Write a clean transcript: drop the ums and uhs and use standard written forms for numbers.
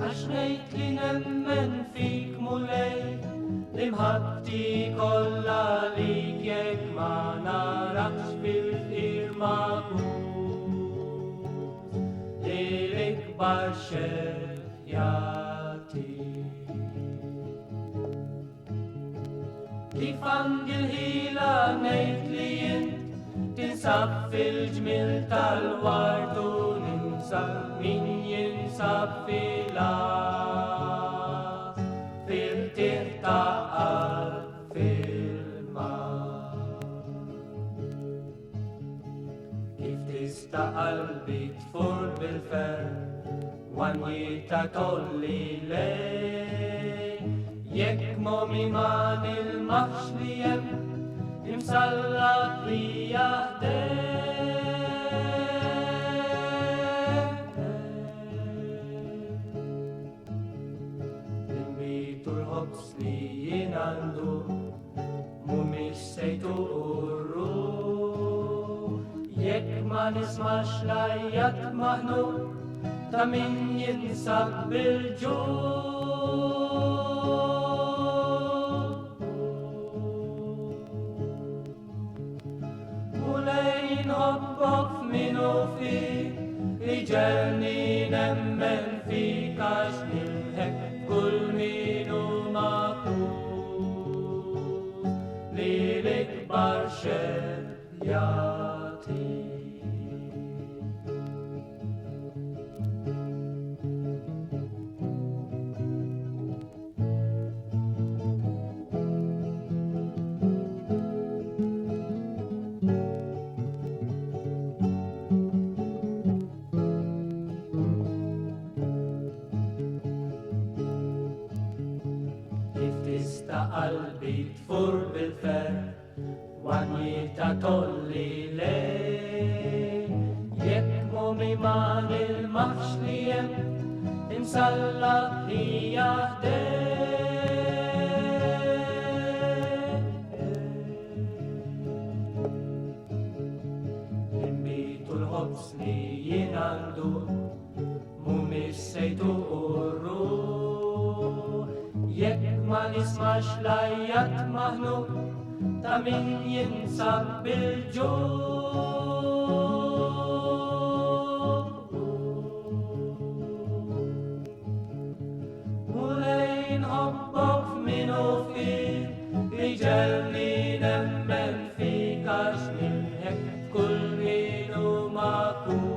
Għax ngħid li nemmen fik mulej li mħabti kollha lik jekk ma narakx bil-fqir magħmud li l-ikbar xef jagħtik. Kif għandi l-ħila ngħid li jint tinsab fil-ġmil tal-ward u ninsab min jinsab fil-għad fil-tieħ ta' qalb fil-mar. Kif tista' qalbi tfur bil-fer wanjita tolli lej jekk momi ma nilmaħx li jem imsallat li jaħdem. Inbitu l-ħobs li jinandu mumiex sejtu urru jekk ma nismax lajjat maħnu ta' min jinsab bil-ġur. Hobbok f'minu fik li ġelni nemmen fik għax nilħek kull minu maqut li l-ikbar xef jagħtik. Tista' qalbi tfur bil-fer wanjita tolli lej jekk momi ma nilmaħx li jem imsallat li jaħdem. Inbitu l-ħobs li jinandu mumiex sejtu urru jekk ma nismax lajjat maħnu ta' min jinsab bil-ġur. Mulejn hobbok f'minu fik li ġelni nemmen fik għax nilħek kull minu maqut